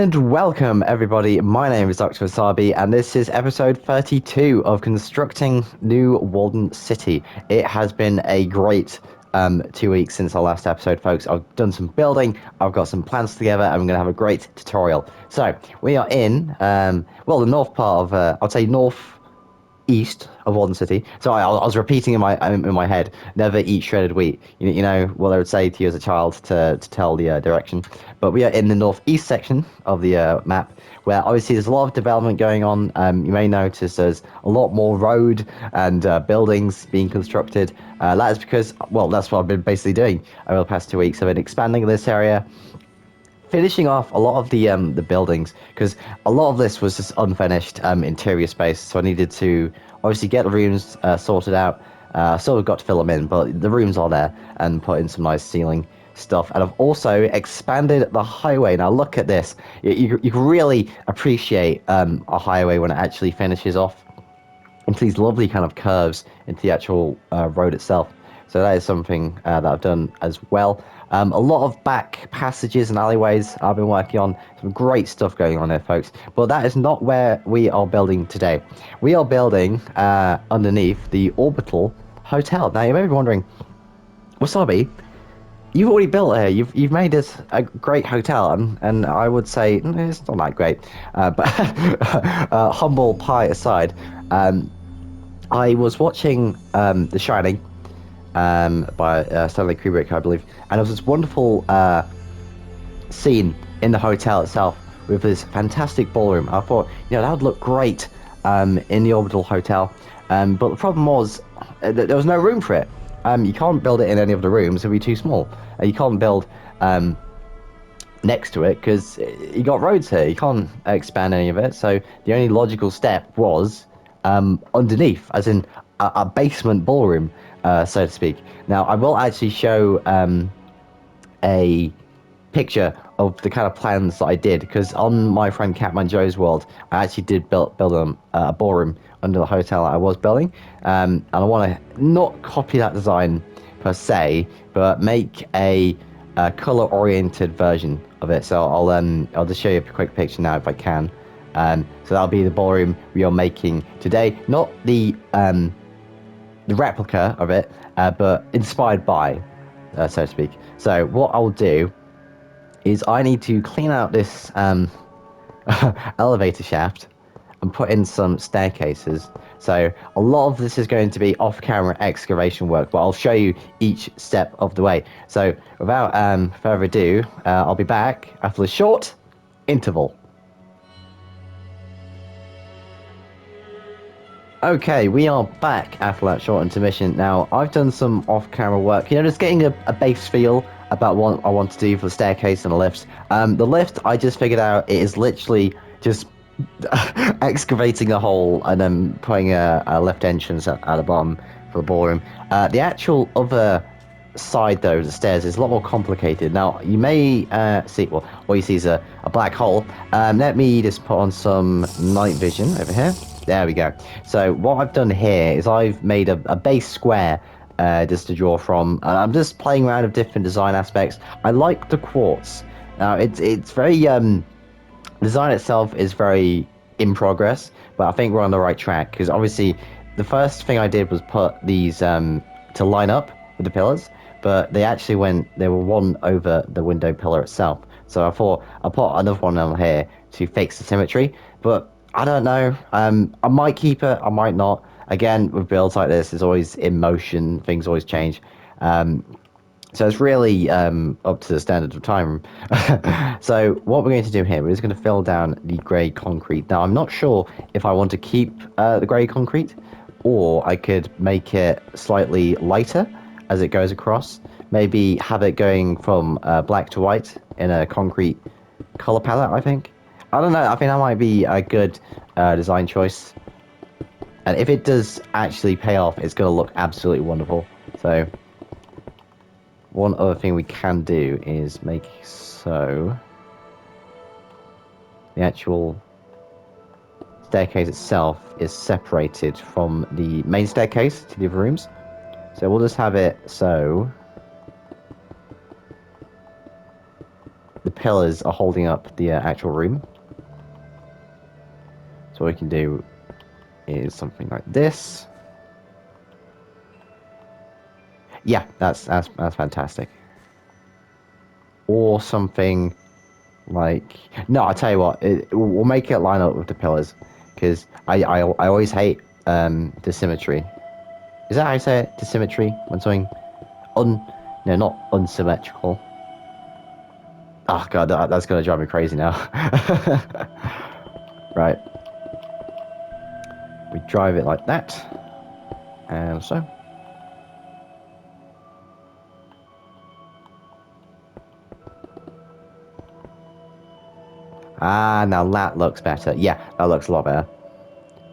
And welcome everybody, my name is Dr. Wasabi and this is episode 32 of Constructing New Walden City. It has been a great 2 weeks since our last episode, folks. I've done some building, I've got some plans together, and I'm going to have a great tutorial. So, we are in, well, the north part of, I'd say north east of Walden City. So I was repeating in my head, never eat shredded wheat. You know what I would say to you as a child to tell the direction. But we are in the northeast section of the map, where obviously there's a lot of development going on. You may notice there's a lot more road and buildings being constructed. That is because, well, that's what I've been basically doing over the past 2 weeks. I've been expanding this area, finishing off a lot of the buildings, because a lot of this was just unfinished interior space, so I needed to obviously get the rooms sorted out. Still got to fill them in, but the rooms are there, and put in some nice ceiling stuff. And I've also expanded the highway. Now look at this. You can really appreciate a highway when it actually finishes off into these lovely kind of curves into the actual road itself. So that is something that I've done as well. A lot of back passages and alleyways I've been working on. Some great stuff going on there, folks. But that is not where we are building today. We are building underneath the Orbital Hotel. Now you may be wondering, Wasabi, you've already built here. You've made this a great hotel, and I would say it's not that great. But humble pie aside, I was watching The Shining by Stanley Kubrick, I believe, and there was this wonderful scene in the hotel itself with this fantastic ballroom. I thought, that would look great in the Orbital Hotel, but the problem was there was no room for it. You can't build it in any of the rooms; it'd be too small. You can't build next to it because you got roads here. You can't expand any of it. So the only logical step was underneath, as in a basement ballroom, so to speak. Now, I will actually show a picture of the kind of plans that I did, because on my friend Catman Joe's world, I actually did build a ballroom under the hotel I was building, and I want to not copy that design per se, but make a color-oriented version of it. So I'll just show you a quick picture now if I can. So that'll be the ballroom we are making today, not the replica of it, but inspired by, so to speak. So what I'll do is I need to clean out this elevator shaft and put in some staircases. So a lot of this is going to be off-camera excavation work, but I'll show you each step of the way. So without further ado, I'll be back after a short interval. Okay, we are back after that short intermission. Now, I've done some off-camera work, just getting a base feel about what I want to do for the staircase and the lifts. The lift, I just figured out, it is literally just excavating a hole and then putting a lift entrance at the bottom for the ballroom. The actual other side, though, the stairs, is a lot more complicated. Now, you may see, well, what you see is a black hole. Let me just put on some night vision over here. There we go. So what I've done here is I've made a base square just to draw from. I'm just playing around with different design aspects. I like the quartz. Now it's very design itself is very in progress, but I think we're on the right track, because obviously the first thing I did was put these to line up with the pillars, but they were one over the window pillar itself. So I thought I'll put another one on here to fix the symmetry, but I don't know. I might keep it, I might not. Again, with builds like this, it's always in motion, things always change. So it's really up to the standard of time. So what we're going to do here, we're just going to fill down the grey concrete. Now, I'm not sure if I want to keep the grey concrete, or I could make it slightly lighter as it goes across. Maybe have it going from black to white in a concrete color palette, I think. I don't know, I think that might be a good design choice. And if it does actually pay off, it's going to look absolutely wonderful. So, one other thing we can do is make so the actual staircase itself is separated from the main staircase to the other rooms. So we'll just have it so the the pillars are holding up the actual room. So what we can do is something like this. Yeah, that's fantastic. Or something like, no, I'll tell you what, we'll make it line up with the pillars, because I always hate the symmetry. Is that how you say it? The symmetry when something no, not unsymmetrical. Oh god, that's gonna drive me crazy now. Right, we drive it like that, and so. Ah, now that looks better. Yeah, that looks a lot better.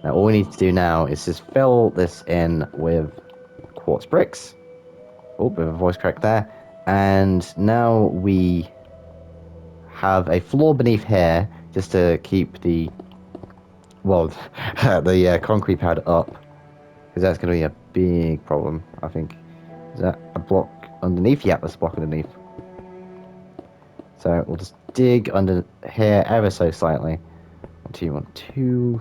Now all we need to do now is just fill this in with quartz bricks. Oh, bit of a voice crack there. And now we have a floor beneath here just to keep the, well, the concrete pad up. Because that's going to be a big problem, I think. Is that a block underneath? Yeah, there's a block underneath. So we'll just dig under here ever so slightly. 1, 2, 1, 2.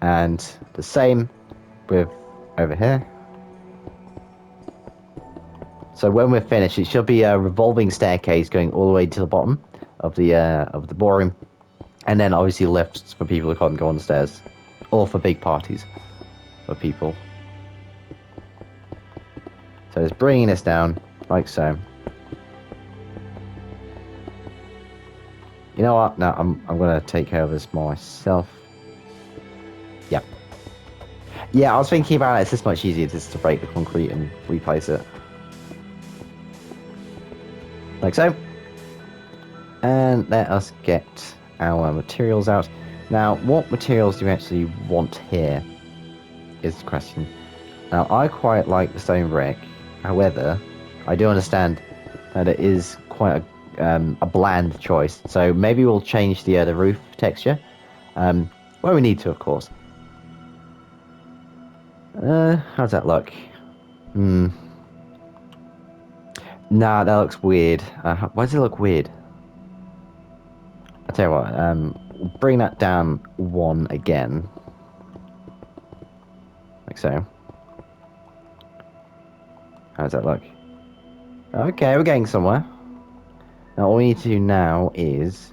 And the same with over here. So when we're finished, it should be a revolving staircase going all the way to the bottom of the ballroom, and then obviously lifts for people who can't go on the stairs, or for big parties for people. So it's bringing this down like so. You know what? No, I'm gonna take care of this myself. Yep. Yeah, I was thinking about it. It's just much easier just to break the concrete and replace it. Like so. And let us get our materials out. Now, what materials do we actually want here is the question. Now, I quite like the stone brick. However, I do understand that it is quite a bland choice. So maybe we'll change the roof texture. When we need to, of course. How's that look? Nah, that looks weird. Why does it look weird? I'll tell you what, bring that down 1 again. Like so. How does that look? Okay, we're getting somewhere. Now all we need to do now is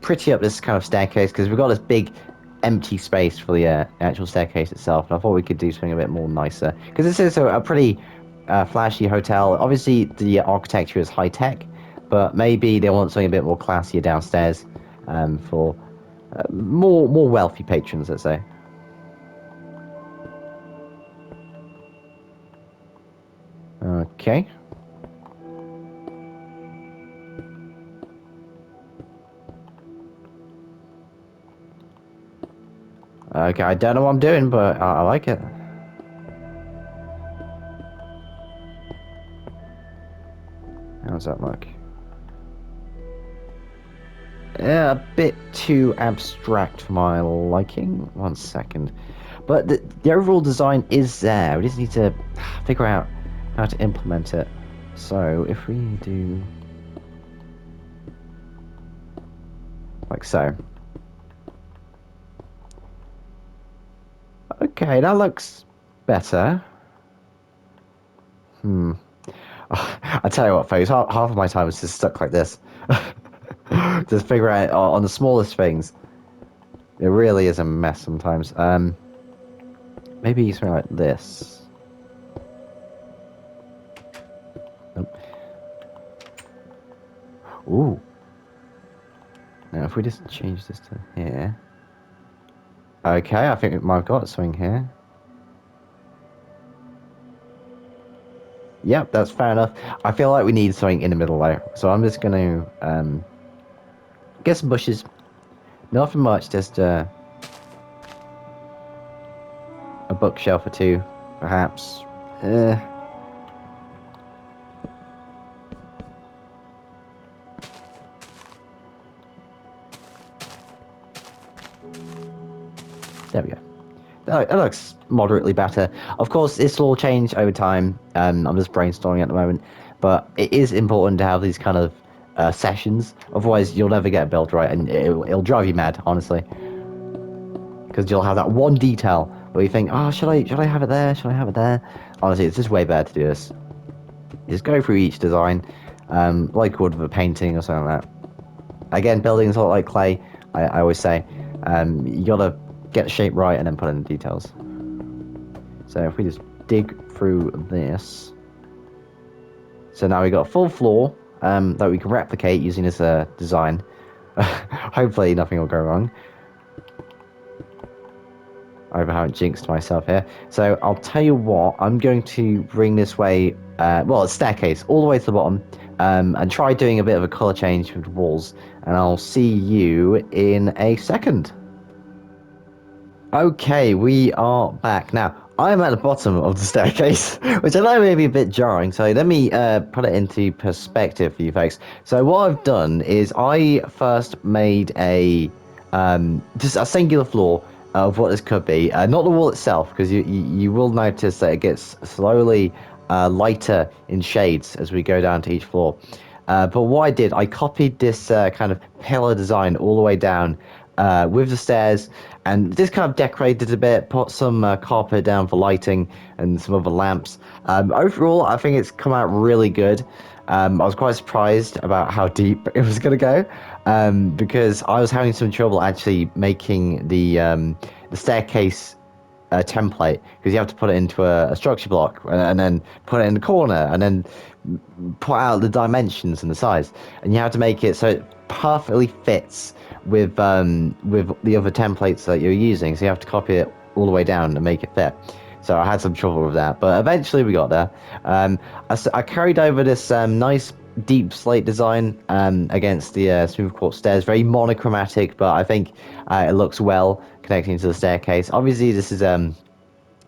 pretty up this kind of staircase, because we've got this big empty space for the actual staircase itself, and I thought we could do something a bit more nicer, because this is a pretty flashy hotel. Obviously the architecture is high-tech, but maybe they want something a bit more classier downstairs for more wealthy patrons, let's say. Okay. Okay, I don't know what I'm doing, but I like it. How's that look? Yeah, a bit too abstract for my liking. 1 second. But the overall design is there. We just need to figure out how to implement it. So, if we do... like so. Okay, that looks better. I tell you what, folks, half of my time is just stuck like this. Just figure out on the smallest things. It really is a mess sometimes. Maybe something like this. Nope. Ooh. Now, if we just change this to here. Okay, I think we might have got something here. Yep, that's fair enough. I feel like we need something in the middle there. So I'm just going to get some bushes. Nothing much, just a bookshelf or two, perhaps. There we go. it looks moderately better. Of course, this will change over time. I'm just brainstorming at the moment, but it is important to have these kind of sessions. Otherwise, you'll never get built right, and it'll drive you mad, honestly. Because you'll have that one detail where you think, oh, should I have it there? Should I have it there? Honestly, it's just way better to do this. Just go through each design, like you would with a painting or something like that. Again, building is a lot like clay. I always say, you gotta get the shape right and then put in the details. So if we just dig through this, so now we got a full floor that we can replicate using this design. Hopefully nothing will go wrong. I haven't jinxed myself here. So I'll tell you what, I'm going to bring this way, well, a staircase all the way to the bottom, and try doing a bit of a color change with the walls, and I'll see you in a second. Okay, we are back. Now, I'm at the bottom of the staircase, which I know may be a bit jarring, so let me put it into perspective for you folks. So what I've done is I first made just a singular floor of what this could be. Not the wall itself, because you will notice that it gets slowly lighter in shades as we go down to each floor. But what I did, I copied this kind of pillar design all the way down with the stairs, and just kind of decorated a bit, put some carpet down for lighting and some other lamps. Overall, I think it's come out really good. I was quite surprised about how deep it was going to go, because I was having some trouble actually making the staircase template, because you have to put it into a structure block and then put it in the corner and then put out the dimensions and the size, and you have to make it so it perfectly fits with the other templates that you're using. So you have to copy it all the way down and make it fit. So I had some trouble with that, but eventually we got there. I carried over this nice deep slate design against the smooth quartz stairs. Very monochromatic, but I think it looks well connecting to the staircase. Obviously, this is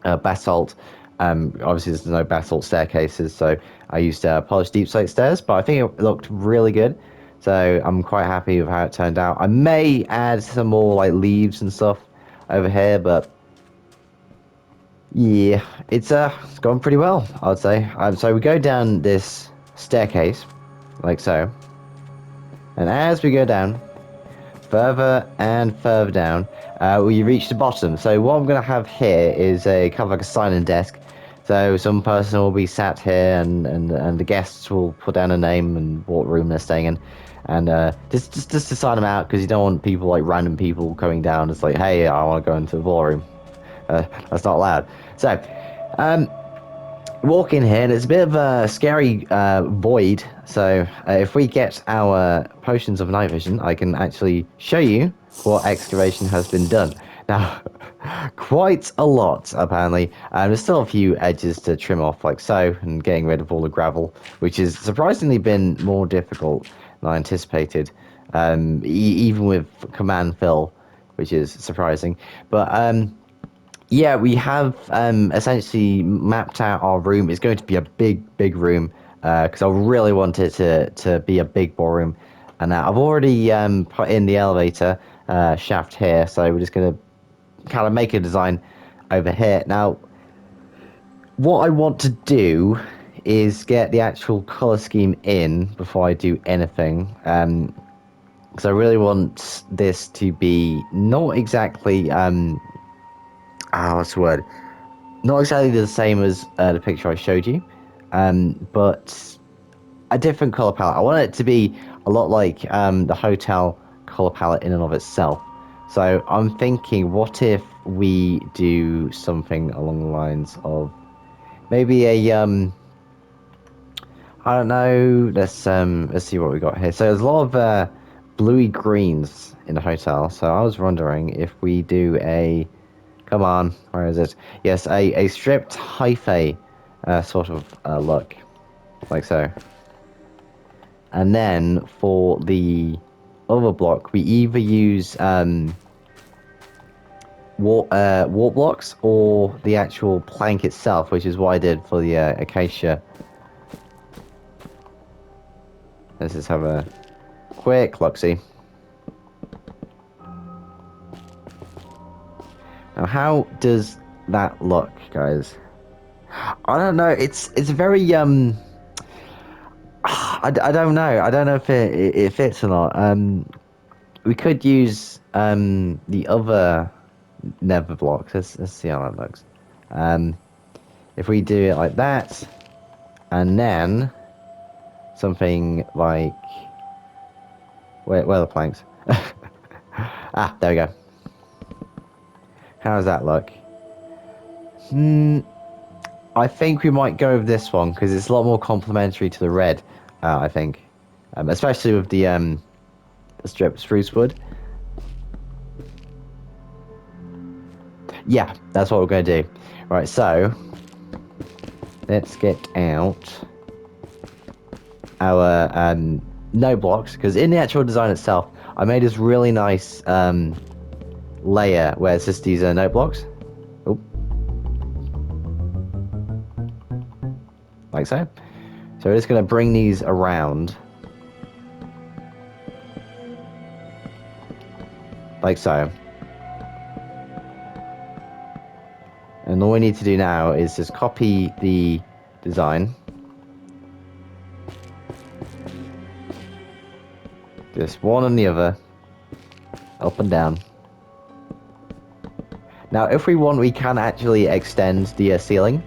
basalt. Obviously, there's no basalt staircases, so I used polished deep slate stairs, but I think it looked really good. So I'm quite happy with how it turned out. I may add some more like leaves and stuff over here, but yeah, it's gone pretty well, I'd say. So we go down this staircase, like so, and as we go down, further and further down, we reach the bottom. So what I'm going to have here is a kind of like a sign-in desk. So some person will be sat here, and the guests will put down a name and what room they're staying in, and just to sign them out, because you don't want people, like random people coming down. It's like, hey, I want to go into the ballroom. That's not allowed. So walk in here, and it's a bit of a scary void. So if we get our potions of night vision, I can actually show you what excavation has been done. Now, quite a lot, apparently. There's still a few edges to trim off, like so, and getting rid of all the gravel, which has surprisingly been more difficult than I anticipated, even with command fill, which is surprising. But yeah, we have essentially mapped out our room. It's going to be a big room, because I really want it to be a big ballroom. And I've already put in the elevator shaft here, so we're just going to kind of make a design over here. Now, what I want to do is get the actual color scheme in before I do anything, because I really want this to be not exactly what's the word? Not exactly the same as the picture I showed you, but a different color palette. I want it to be a lot like the hotel color palette in and of itself. So I'm thinking, what if we do something along the lines of maybe a I don't know. Let's see what we got here. So there's a lot of bluey greens in the hotel. So I was wondering if we do a, come on, where is it? Yes, a stripped hyphae sort of look, like so. And then for the other block, we either use wall blocks or the actual plank itself, which is what I did for the acacia. Let's just have a quick look-see. Now, how does that look, guys? I don't know. It's very I don't know. I don't know if it fits or not. We could use the other nether blocks. Let's see how that looks. If we do it like that, and then something like where are the planks? Ah, there we go. How does that look? I think we might go with this one because it's a lot more complementary to the red. I think, especially with the strip spruce wood. Yeah, that's what we're going to do. Right, so let's get out our no blocks, because in the actual design itself, I made this really nice layer where it's just these no blocks. Oh, like so. So we're just going to bring these around. Like so. And all we need to do now is just copy the design. Just one and the other. Up and down. Now, if we want, we can actually extend the ceiling.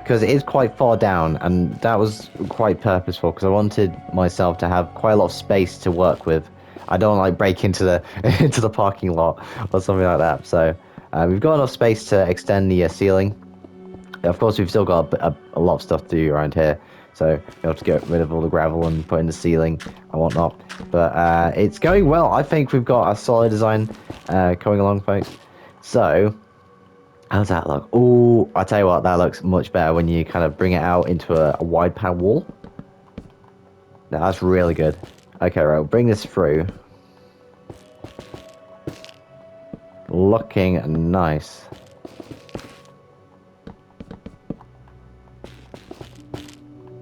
Because it is quite far down, and that was quite purposeful, because I wanted myself to have quite a lot of space to work with. I don't like break into the into the parking lot or something like that. So we've got enough space to extend the ceiling. Of course, we've still got a lot of stuff to do around here, so we have to get rid of all the gravel and put in the ceiling and whatnot. But it's going well. I think we've got a solid design coming along, folks. So how's that look? Oh, I tell you what, that looks much better when you kind of bring it out into a wide pan wall. Now, that's really good. Okay, right, we'll bring this through. Looking nice.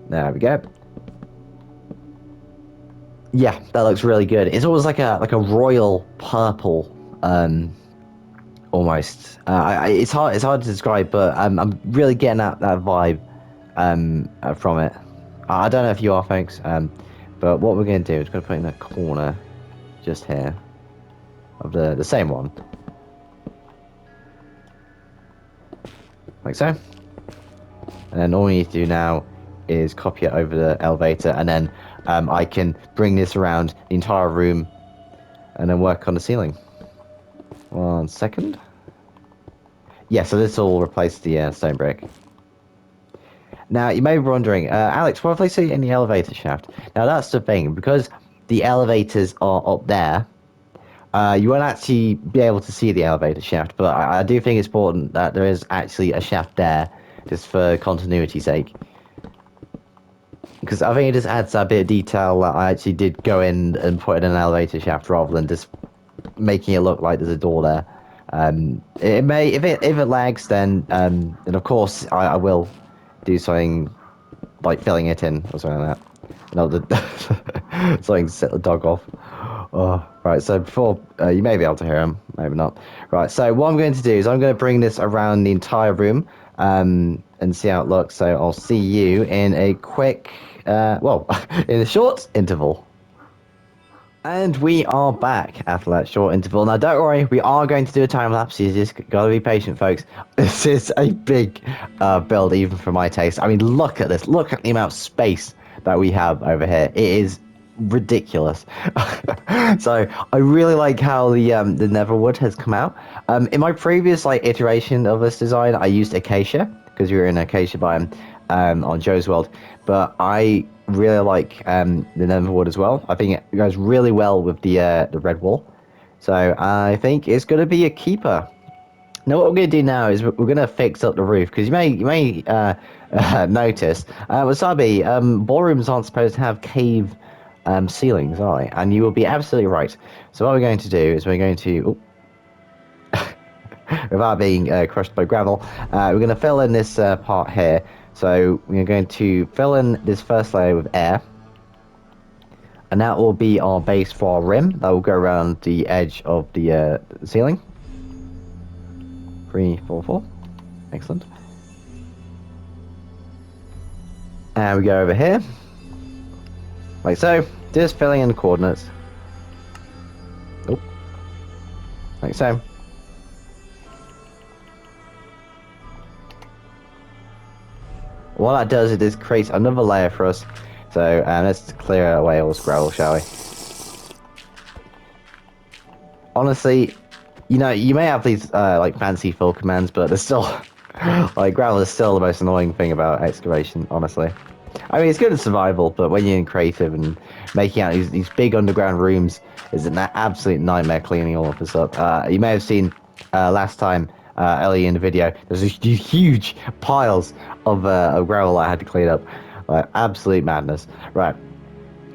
There we go. Yeah, that looks really good. It's almost like a royal purple, almost. It's hard to describe, but I'm really getting that vibe from it. I don't know if you are, folks. But what we're going to do is going to put in the corner, just here, of the same one, like so. And then all we need to do now is copy it over the elevator, and then I can bring this around the entire room, and then work on the ceiling. 1 second. Yeah, so this will replace the stone brick. Now, you may be wondering, Alex, what if I see in the elevator shaft? Now, that's the thing, because the elevators are up there, you won't actually be able to see the elevator shaft, but I do think it's important that there is actually a shaft there, just for continuity's sake. Because I think it just adds that bit of detail that I actually did go in and put in an elevator shaft rather than just making it look like there's a door there. It may, if it lags, then of course I will do something like filling it in or something like that. No, something to set the dog off. Oh, right, so before you may be able to hear him, maybe not. Right, so what I'm going to do is I'm going to bring this around the entire room and see how it looks. So I'll see you in a quick, well, in a short interval. And we are back after that short interval. Now, don't worry, we are going to do a time lapse. You just gotta be patient, folks. This is a big build, even for my taste. I mean, look at this. Look at the amount of space that we have over here. It is ridiculous. So I really like how the Netherwood has come out. In my previous iteration of this design, I used acacia because we were in acacia biome on Joe's World, but I really like the Netherwood as well. I think it goes really well with the red wool, so I think it's going to be a keeper. Now, what we're going to do now is we're going to fix up the roof, because you may notice, Wasabi, ballrooms aren't supposed to have cave ceilings, are they? And you will be absolutely right. So what we're going to do is we're going to, without being crushed by gravel, we're going to fill in this part here. So we're going to fill in this first layer with air, and that will be our base for our rim. That will go around the edge of the ceiling. 3, 4, 4. Excellent. And we go over here. Like so. Just filling in the coordinates. Oh. Like so. What that does is it creates another layer for us. So let's clear away all this gravel, shall we? Honestly, you know, you may have these like fancy fill commands, but there's still like gravel is still the most annoying thing about excavation. Honestly, I mean it's good in survival, but when you're in creative and making out these big underground rooms is an absolute nightmare cleaning all of this up. You may have seen last time early in the video, there's these huge piles of gravel I had to clean up. Absolute madness. Right.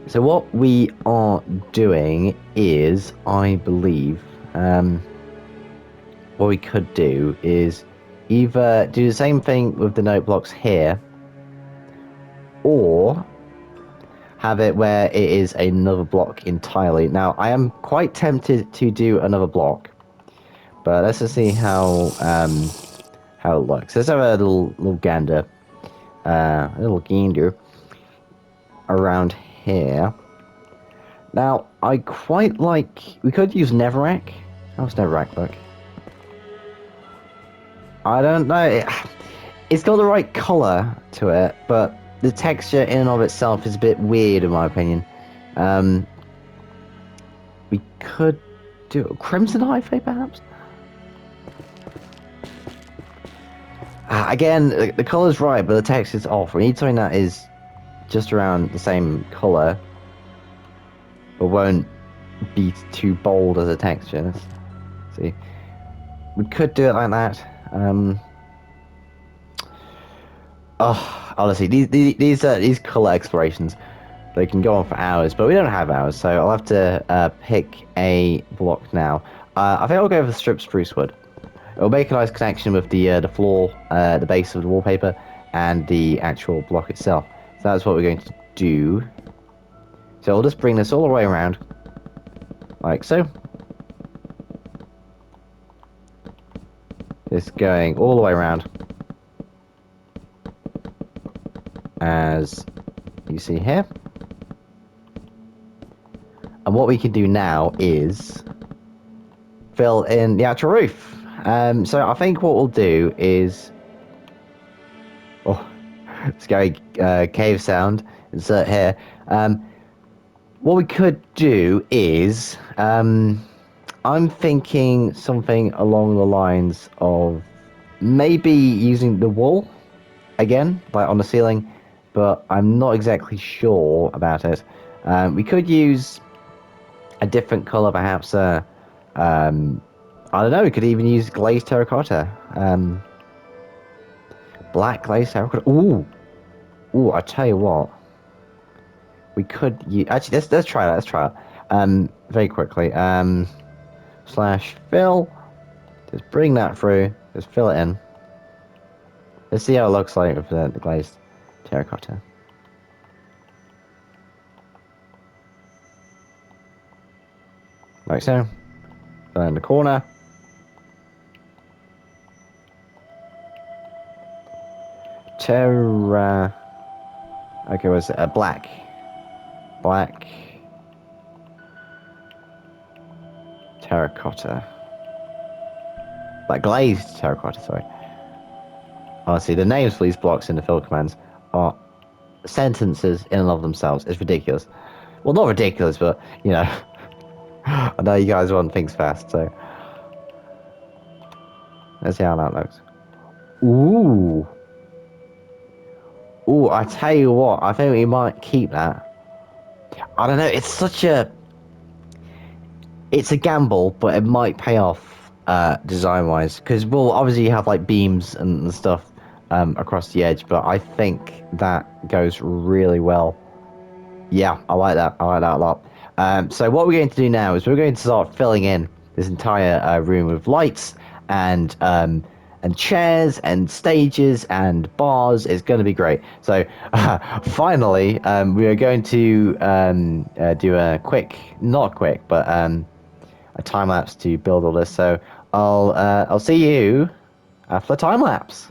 So what we are doing is, I believe, what we could do is either do the same thing with the note blocks here, or have it where it is another block entirely. Now, I am quite tempted to do another block, but let's just see how it looks. Let's have a little gander, around here. Now, I quite like... We could use Netherrack. How's Netherrack look? I don't know. It's got the right colour to it, but the texture in and of itself is a bit weird, in my opinion. We could do a Crimson Hyphae, perhaps? Again, the colour's right, but the texture's off. We need something that is just around the same colour, but won't be too bold as a texture. Let's see. We could do it like that. Honestly, these color explorations, they can go on for hours, but we don't have hours, so I'll have to pick a block now. I think I'll go for the strip spruce wood. It'll make a nice connection with the floor, the base of the wallpaper, and the actual block itself. So that's what we're going to do. So I'll just bring this all the way around, like so. Just going all the way around, as you see here. And what we can do now is fill in the actual roof. So I think what we'll do is... Oh, scary cave sound. Insert here. What we could do is... I'm thinking something along the lines of maybe using the wool again, like on the ceiling, but I'm not exactly sure about it. We could use a different color, perhaps. I don't know. We could even use glazed terracotta. Black glazed terracotta. Ooh! I tell you what. We could use... Actually, let's try that. Let's try it. Very quickly. Slash fill. Just bring that through. Just fill it in. Let's see how it looks like with the glazed terracotta. Like so. Fill in the corner. Okay, was it a black? Black terracotta. Like glazed terracotta, sorry. Honestly, the names for these blocks in the fill commands are sentences in and of themselves. It's ridiculous. Well, not ridiculous, but, you know, I know you guys want things fast, so. Let's see how that looks. Ooh, I tell you what, I think we might keep that. I don't know, it's a gamble, but it might pay off design-wise, because we'll obviously have like beams and stuff across the edge, but I think that goes really well. Yeah, I like that a lot. So what we're going to do now is we're going to start filling in this entire room with lights and chairs and stages and bars. It's going to be great. So finally, we are going to do a not quick, but a time lapse to build all this. So I'll see you after the time lapse.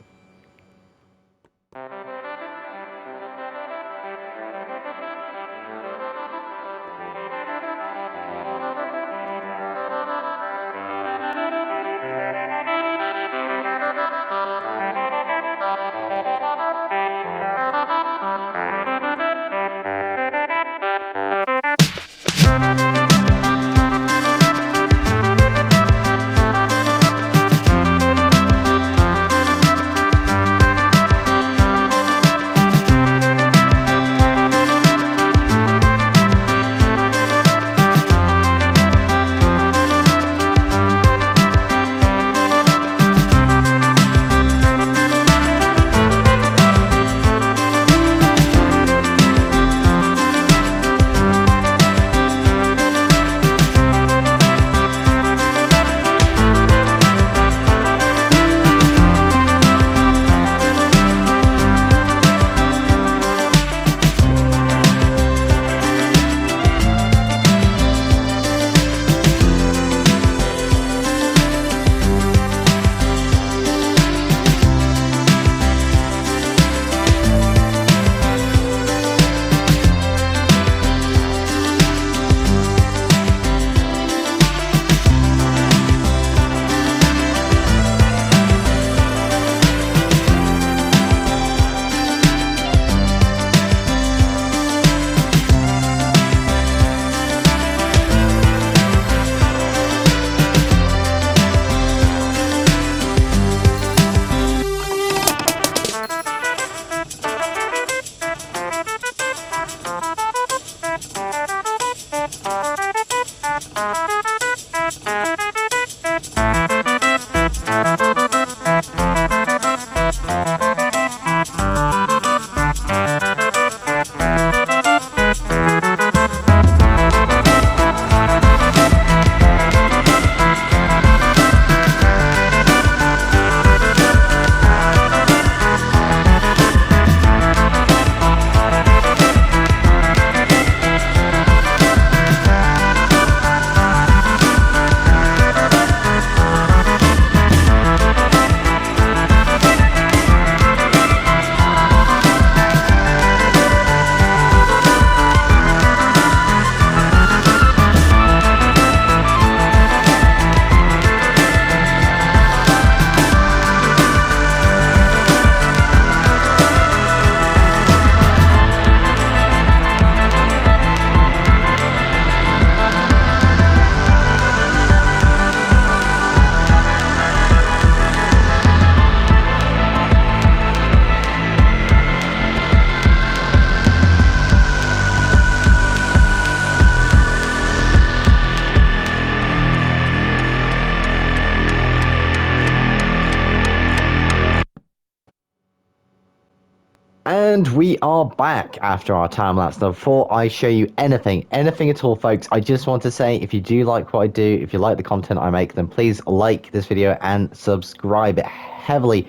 And we are back after our time lapse. Now, before I show you anything at all, folks, I just want to say, if you do like what I do, if you like the content I make, then please like this video and subscribe. It heavily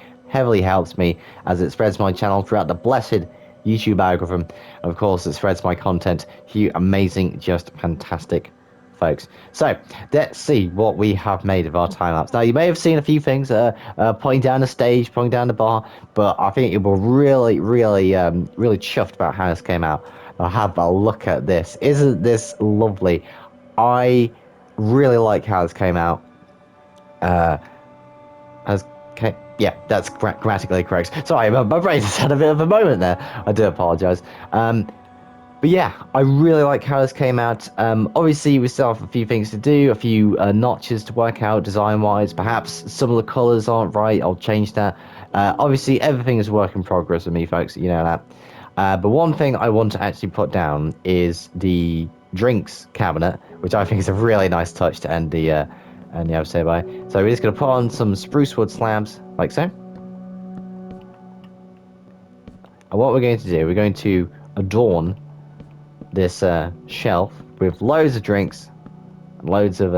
helps me as it spreads my channel throughout the blessed YouTube algorithm. And of course, it spreads my content to you amazing, just fantastic folks. So let's see what we have made of our time lapse. Now, you may have seen a few things pointing down the stage, pointing down the bar, but I think you were really chuffed about how this came out. Now, have a look at this. Isn't this lovely? I really like how this came out. Yeah, that's grammatically correct. Sorry, my brain just had a bit of a moment there. I do apologize. But yeah, I really like how this came out. Obviously, we still have a few things to do, a few notches to work out design-wise. Perhaps some of the colours aren't right. I'll change that. Obviously, everything is a work in progress with me, folks. You know that. But one thing I want to actually put down is the drinks cabinet, which I think is a really nice touch to end the episode by. So we're just going to put on some spruce wood slabs, like so. And what we're going to do, we're going to adorn this shelf with loads of drinks and loads of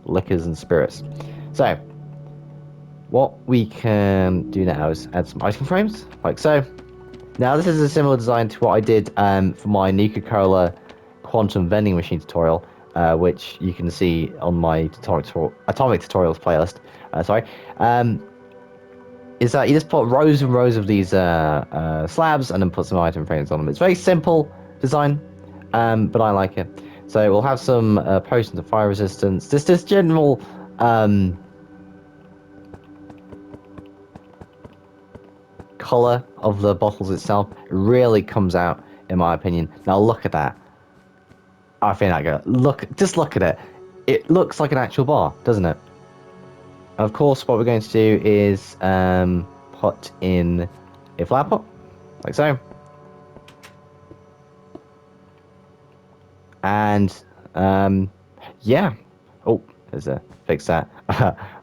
liquors and spirits. So what we can do now is add some item frames, like so. Now this is a similar design to what I did for my Nuka-Cola quantum vending machine tutorial, which you can see on my atomic tutorials playlist. is that you just put rows and rows of these slabs and then put some item frames on them. It's very simple design, but I like it. So we'll have some potions of fire resistance. Just this general color of the bottles itself really comes out, in my opinion. Now look at that. I think that go. Just look at it. It looks like an actual bar, doesn't it? And of course, what we're going to do is put in a flower pot, like so. And yeah. Oh, there's a fix that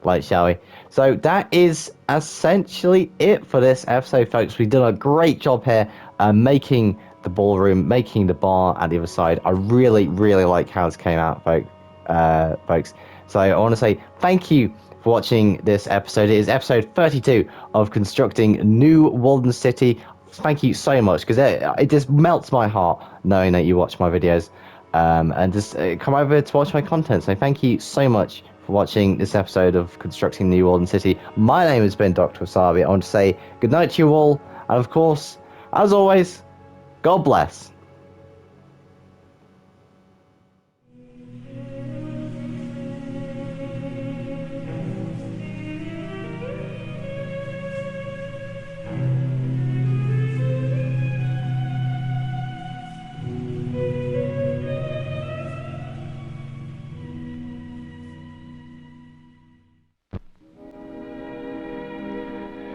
light, shall we? So that is essentially it for this episode, folks. We've done a great job here making the ballroom, making the bar at the other side. I really, really like how this came out, folks. So I want to say thank you for watching this episode. It is episode 32 of Constructing New Walden City. Thank you so much, because it just melts my heart knowing that you watch my videos and just come over to watch my content. So thank you so much for watching this episode of Constructing New Walden City. My name has been Dr. Wasabi. I want to say good night to you all, and of course, as always, God bless.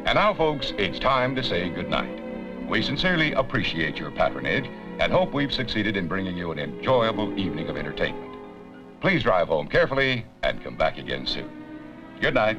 And now, folks, it's time to say goodnight. We sincerely appreciate your patronage and hope we've succeeded in bringing you an enjoyable evening of entertainment. Please drive home carefully and come back again soon. Good night.